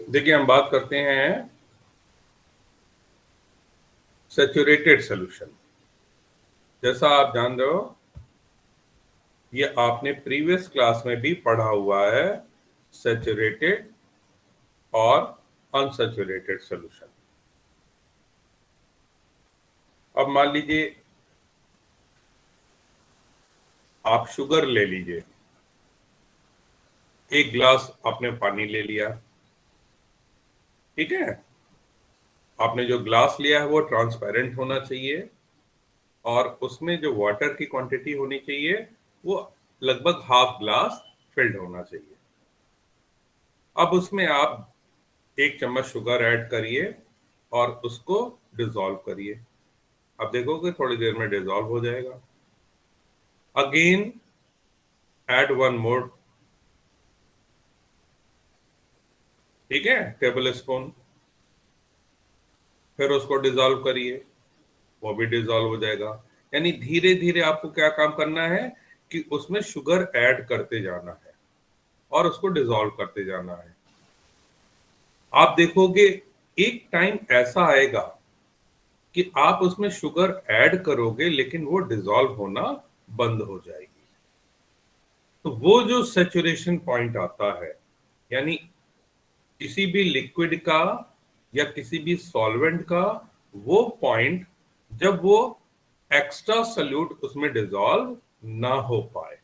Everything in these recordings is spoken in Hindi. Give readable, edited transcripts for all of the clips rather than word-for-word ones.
देखिए, हम बात करते हैं सैचुरेटेड सॉल्यूशन। जैसा आप जान रहे हो, ये आपने प्रीवियस क्लास में भी पढ़ा हुआ है, सैचुरेटेड और अनसैचुरेटेड सॉल्यूशन। अब मान लीजिए आप शुगर ले लीजिए, एक गिलास आपने पानी ले लिया, ठीक है। आपने जो ग्लास लिया है वो ट्रांसपेरेंट होना चाहिए और उसमें जो वाटर की क्वांटिटी होनी चाहिए वो लगभग हाफ ग्लास फिल्ड होना चाहिए। अब उसमें आप 1 चम्मच शुगर ऐड करिए और उसको डिसॉल्व करिए। आप देखोगे थोड़ी देर में डिसॉल्व हो जाएगा। अगेन ऐड 1 मोर, ठीक है, टेबल स्पून। फिर उसको डिसॉल्व करिए, वो भी डिसॉल्व हो जाएगा। यानी धीरे धीरे आपको क्या काम करना है कि उसमें शुगर ऐड करते जाना है और उसको डिसॉल्व करते जाना है। आप देखोगे एक टाइम ऐसा आएगा कि आप उसमें शुगर ऐड करोगे लेकिन वो डिसॉल्व होना बंद हो जाएगी। तो वो जो सैचुरेशन पॉइंट आता है, यानी किसी भी लिक्विड का या किसी भी सॉल्वेंट का वो पॉइंट जब वो एक्स्ट्रा सल्यूट उसमें डिसॉल्व ना हो पाए,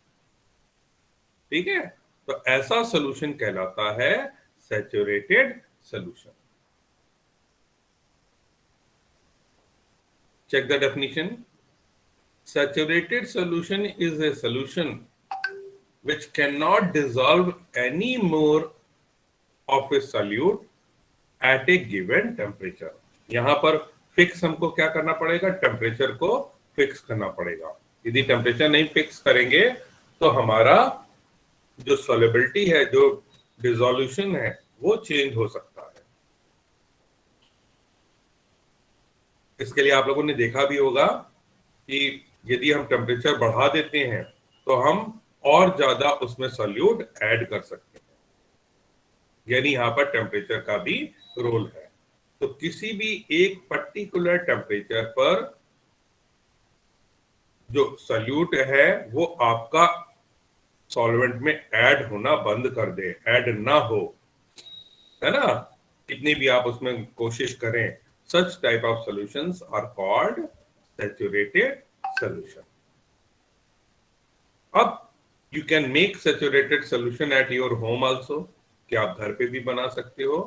ठीक है, तो ऐसा सॉल्यूशन कहलाता है saturated solution. Check the definition. Saturated solution is a solution which cannot dissolve any more of a solute at a given temperature. यहाँ पर फिक्स हमको क्या करना पड़ेगा, टेम्परेचर को फिक्स करना पड़ेगा। यदि टेम्परेचर नहीं फिक्स करेंगे तो हमारा जो सॉल्युबिलिटी है, जो डिसोल्यूशन है, वो चेंज हो सकता है। इसके लिए आप लोगों ने देखा भी होगा कि यदि हम टेम्परेचर बढ़ा देते हैं तो हम और ज्यादा उसमें सॉल्यूट ऐड कर सकते हैं। यानी यहाँ पर टेम्परेचर का भी रोल है। तो किसी भी एक पर्टिकुलर टेम्परेचर पर जो सॉल्यूट है वो आपका सॉल्वेंट में ऐड होना बंद कर दे, ऐड ना हो, है ना, कितनी भी आप उसमें कोशिश करें, such type of solutions are called saturated solution. अब you can make saturated solution at your home also, कि आप घर पे भी बना सकते हो,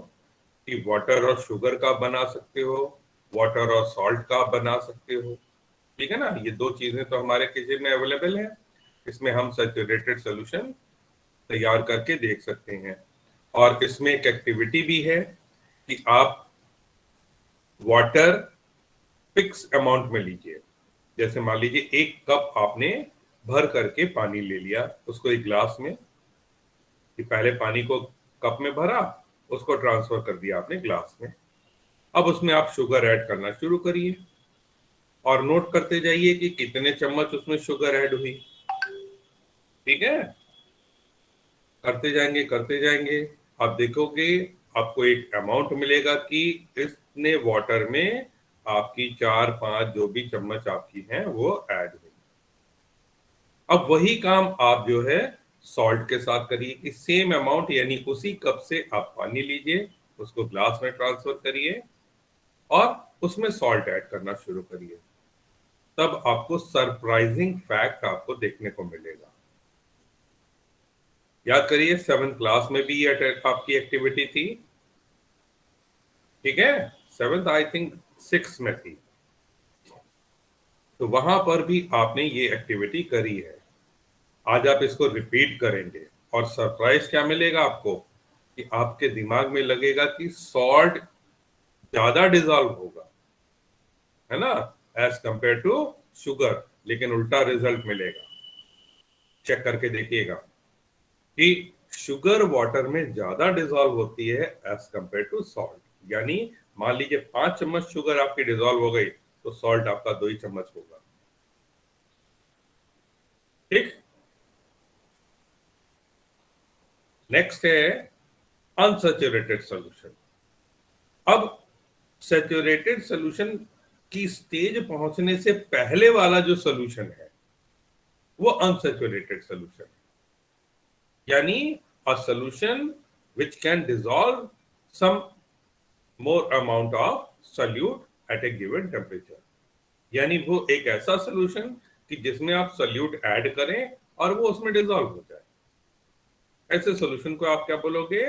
कि वाटर और शुगर का बना सकते हो, वाटर और सॉल्ट का बना सकते हो, ठीक है ना। ये दो चीजें तो हमारे किचन में अवेलेबल है। इसमें हम सैचुरेटेड सॉल्यूशन तैयार करके देख सकते हैं। और इसमें एक एक्टिविटी भी है कि आप वाटर फिक्स अमाउंट में लीजिए। जैसे मान लीजिए 1 कप आपने भर करके पानी ले लिया, उसको एक ग्लास में, कि पहले पानी को कप में भरा, उसको ट्रांसफर कर दिया आपने ग्लास में। अब उसमें आप शुगर ऐड करना शुरू करिए और नोट करते जाइए कि कितने चम्मच उसमें शुगर ऐड हुई, ठीक है। करते जाएंगे करते जाएंगे, आप देखोगे आपको एक अमाउंट मिलेगा कि इतने वाटर में आपकी 4-5 जो भी चम्मच आपकी हैं वो ऐड हुई। अब वही काम आप जो है सॉल्ट के साथ करिए कि सेम अमाउंट, यानी उसी कप से आप पानी लीजिए, उसको ग्लास में ट्रांसफर करिए और उसमें सॉल्ट ऐड करना शुरू करिए। तब आपको सरप्राइजिंग फैक्ट आपको देखने को मिलेगा। याद करिए 7th क्लास में भी ये आपकी एक्टिविटी थी, ठीक है। 7th आई थिंक 6 में थी, तो वहां पर भी आपने ये एक्टिविटी करी है। आज आप इसको रिपीट करेंगे और सरप्राइज क्या मिलेगा आपको कि आपके दिमाग में लगेगा कि सॉल्ट ज्यादा डिजॉल्व होगा, है ना, एज कंपेयर टू शुगर, लेकिन उल्टा रिजल्ट मिलेगा। चेक करके देखिएगा कि शुगर वाटर में ज्यादा डिजॉल्व होती है एज कंपेयर टू सॉल्ट। यानी मान लीजिए 5 चम्मच शुगर आपकी डिजॉल्व हो गई तो सॉल्ट आपका 2 ही चम्मच होगा, ठीक। नेक्स्ट है अनसैचुरेटेड सोल्यूशन। अब सैचुरेटेड सोल्यूशन की स्टेज पहुंचने से पहले वाला जो सोल्यूशन है वो अनसैचुरेटेड सोल्यूशन है, यानी a solution which can dissolve some more amount of solute at a given temperature। यानी वो एक ऐसा सोल्यूशन कि जिसमें आप सोल्यूट ऐड करें और वो उसमें डिसॉल्व हो जाए, ऐसे सोल्यूशन को आप क्या बोलोगे?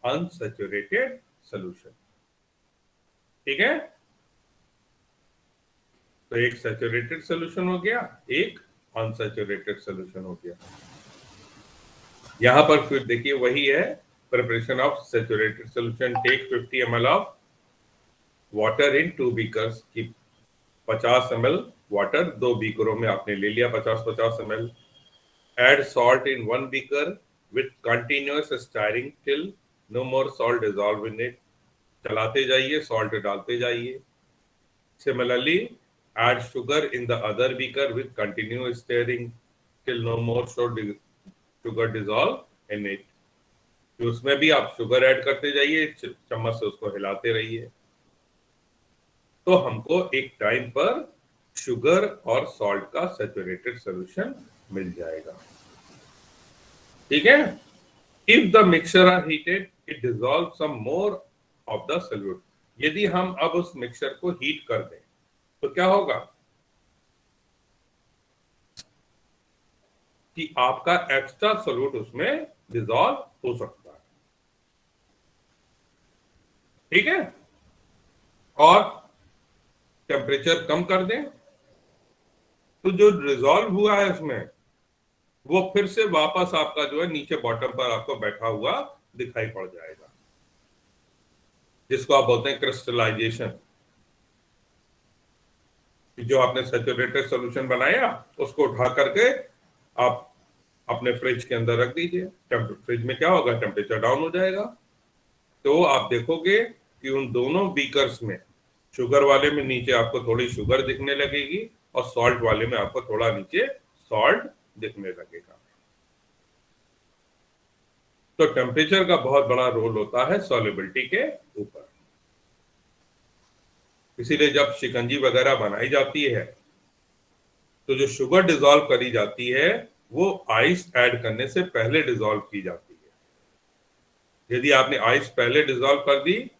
Unsaturated solution. ठीक है, तो एक सैचुरेटेड सोल्यूशन हो गया, एक अनसैचुरेटेड सोल्यूशन हो गया। यहां पर फिर देखिए वही है, preparation of saturated solution. Take 50 ml of water in 2 beakers की 50 ml वाटर 2 बीकरों में आपने ले लिया, 50-50 ml। Add salt in 1 beaker with continuous stirring till no more salt dissolve in it। चलाते जाइए, सॉल्ट डालते जाइए। Similarly, add sugar in the other beaker with continuous stirring till no more sugar dissolve in it। तो उसमें भी आप शुगर ऐड करते जाइए, चम्मच से उसको हिलाते रहिए, तो हमको एक टाइम पर शुगर और सॉल्ट का सैचुरेटेड सॉल्यूशन मिल जाएगा। ठीक है, if the mixture are heated it dissolve some more of the solute. यदि हम अब उस मिक्सचर को हीट कर दें तो क्या होगा कि आपका एक्स्ट्रा सोल्यूट उसमें डिसॉल्व हो सकता है। ठीक है, और टेम्परेचर कम कर दें तो जो डिसॉल्व हुआ है उसमें वो फिर से वापस आपका जो है नीचे बॉटम पर आपको बैठा हुआ दिखाई पड़ जाएगा, जिसको आप बोलते हैं क्रिस्टलाइजेशन। जो आपने सैचुरेटेड सॉल्यूशन बनाया उसको उठा करके आप अपने फ्रिज के अंदर रख दीजिए। फ्रिज में क्या होगा, टेम्परेचर डाउन हो जाएगा, तो आप देखोगे कि उन दोनों बीकर्स में शुगर वाले में नीचे आपको थोड़ी शुगर दिखने लगेगी और सॉल्ट वाले में आपको थोड़ा नीचे सॉल्ट दिखने लगेगा। तो टेम्परेचर का बहुत बड़ा रोल होता है सॉल्युबिलिटी के ऊपर। इसीलिए जब शिकंजी वगैरह बनाई जाती है तो जो शुगर डिसॉल्व करी जाती है वो आइस ऐड करने से पहले डिसॉल्व की जाती है। यदि आपने आइस पहले डिसॉल्व कर दी,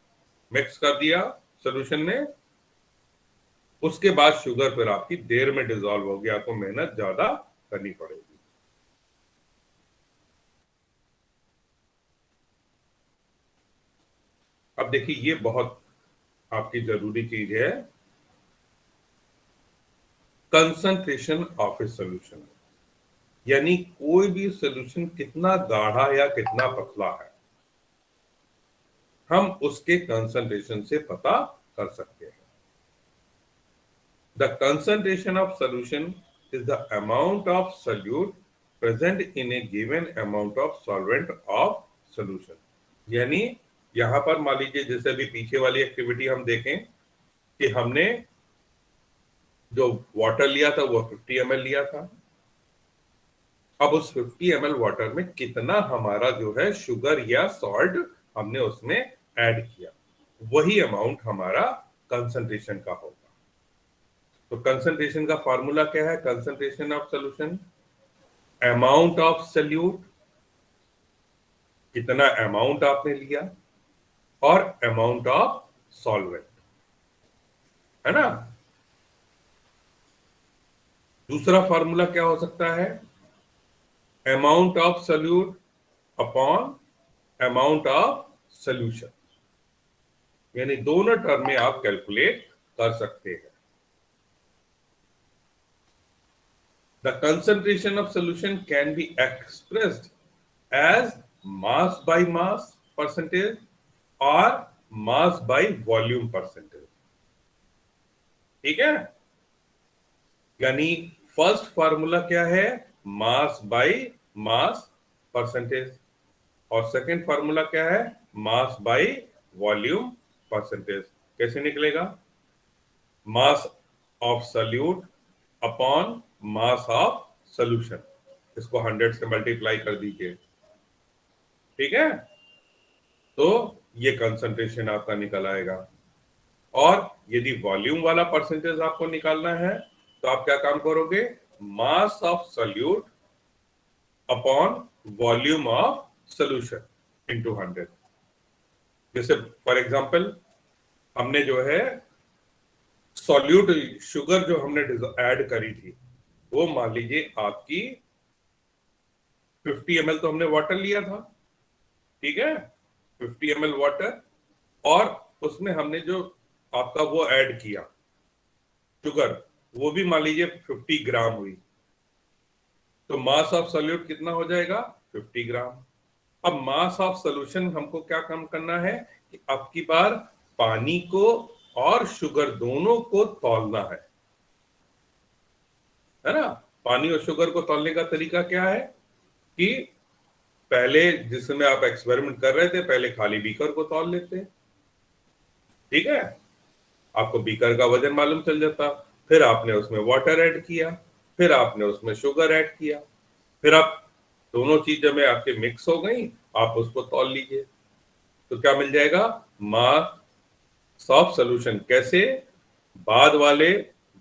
मिक्स कर दिया सॉल्यूशन में, उसके बाद शुगर फिर आपकी देर में डिसॉल्व होगी, आपको मेहनत ज्यादा करनी पड़ेगी। अब देखिए ये बहुत आपकी जरूरी चीज है, कंसंट्रेशन ऑफ ए सॉल्यूशन। यानी कोई भी सॉल्यूशन कितना गाढ़ा या कितना पतला है हम उसके कंसंट्रेशन से पता कर सकते हैं। The concentration of solution is the amount of solute present in A given amount of solvent of solution. यानी यहां पर मान लीजिए जैसे भी पीछे वाली एक्टिविटी हम देखें कि हमने जो वाटर लिया था वो 50 ml लिया था। अब उस 50 ml वाटर में कितना हमारा जो है शुगर या सॉल्ट हमने उसमें ऐड किया, वही अमाउंट हमारा कंसंट्रेशन का होगा। तो कंसंट्रेशन का फॉर्मूला क्या है? Concentration of solution, amount of solute, कितना अमाउंट आपने लिया, और अमाउंट ऑफ सॉल्वेंट, है ना। दूसरा फॉर्मूला क्या हो सकता है? Amount of solute upon amount of solution. यानी दोनों टर्म में आप कैलकुलेट कर सकते हैं। The concentration of solution can be expressed as mass by mass percentage और मास बाय वॉल्यूम परसेंटेज। ठीक है, यानी फर्स्ट फॉर्मूला क्या है? मास बाय मास परसेंटेज, और सेकंड फॉर्मूला क्या है? Mass by volume percentage. कैसे निकलेगा? Mass of solute upon mass of solution, इसको 100 से मल्टीप्लाई कर दीजिए। ठीक है, तो ये कंसंट्रेशन आपका निकल आएगा। और यदि वॉल्यूम वाला परसेंटेज आपको निकालना है तो आप क्या काम करोगे, mass of solute upon volume of solution into 100। जैसे फॉर एग्जांपल हमने जो है सॉल्यूट शुगर जो हमने ऐड करी थी, वो मान लीजिए आपकी 50 ml तो हमने वाटर लिया था, ठीक है, 50 ml वाटर, और उसमें हमने जो आपका वो ऐड किया शुगर, वो भी मान लीजिए 50 ग्राम हुई, तो मास ऑफ सॉल्यूट कितना हो जाएगा, 50 ग्राम। अब मास ऑफ सॉल्यूशन हमको क्या काम करना है कि अब की बार पानी को और शुगर दोनों को तौलना है ना। पानी और शुगर को तौलने का तरीका क्या है कि पहले जिसमें आप एक्सपेरिमेंट कर रहे थे, पहले खाली बीकर को तौल लेते, ठीक है, आपको बीकर का वजन मालूम चल जाता, फिर आपने उसमें वाटर ऐड किया, फिर आपने उसमें शुगर ऐड किया, फिर आप दोनों चीजें में आपके मिक्स हो गई, आप उसको तौल लीजिए, तो क्या मिल जाएगा, मास ऑफ सॉल्यूशन। कैसे, बाद वाले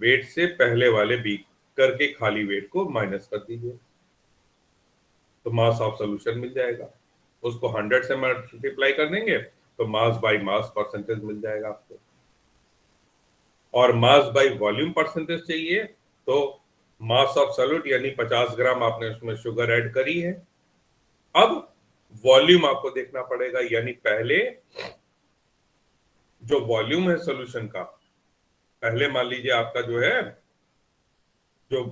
वेट से पहले वाले बीकर के खाली वेट को माइनस कर दीजिए, तो मास ऑफ सॉल्यूशन मिल जाएगा। उसको 100 से मल्टीप्लाई कर देंगे तो मास बाय मास परसेंटेज मिल जाएगा आपको। और मास बाय वॉल्यूम परसेंटेज चाहिए तो मास ऑफ सॉल्यूट यानी 50 ग्राम आपने उसमें शुगर ऐड करी है। अब वॉल्यूम आपको देखना पड़ेगा, यानी पहले जो वॉल्यूम है सॉल्यूशन का, पहले मान लीजिए आपका जो है, जो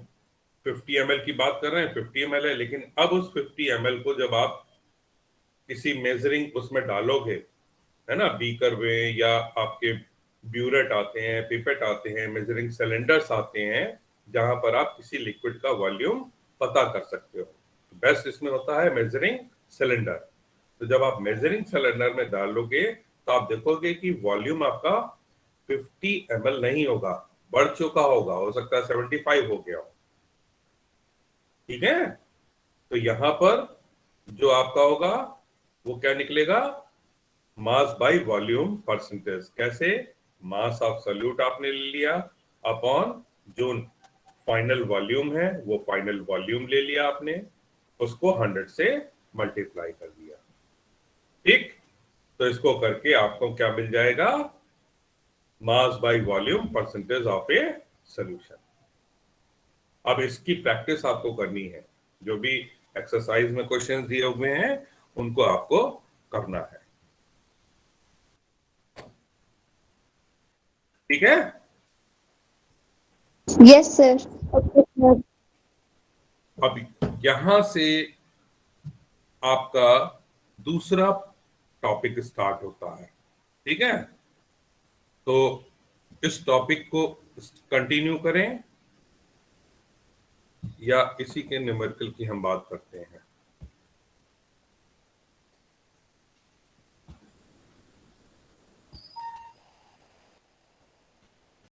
50 ml की बात कर रहे हैं 50 ml है, लेकिन अब उस 50 ml को जब आप किसी मेजरिंग उसमें डालोगे, है ना, बीकर में, या आपके ब्यूरेट आते हैं, पिपेट आते हैं, मेजरिंग सिलेंडर्स आते हैं, जहां पर आप किसी लिक्विड का वॉल्यूम पता कर सकते हो। बेस्ट इसमें होता है मेजरिंग सिलेंडर। तो जब आप मेजरिंग सिलेंडर में डालोगे तो आप देखोगे कि वॉल्यूम आपका 50 ml नहीं होगा, बढ़ चुका होगा, हो सकता है 75 हो गया हो, ठीक है। तो यहां पर जो आपका होगा वो क्या निकलेगा, मास बाय वॉल्यूम परसेंटेज। कैसे, मास ऑफ सॉल्यूट आपने ले लिया अपॉन जो फाइनल वॉल्यूम है, वो फाइनल वॉल्यूम ले लिया आपने, उसको 100 से मल्टीप्लाई कर दिया, ठीक। तो इसको करके आपको क्या मिल जाएगा, mass by volume percentage of A solution. अब इसकी प्रैक्टिस आपको करनी है, जो भी एक्सरसाइज में क्वेश्चंस दिए हुए हैं उनको आपको करना है, ठीक है। Yes sir. Okay sir. अब यहां से आपका दूसरा टॉपिक स्टार्ट होता है, ठीक है। तो इस टॉपिक को कंटिन्यू करें या इसी के न्यूमेरिकल की हम बात करते हैं।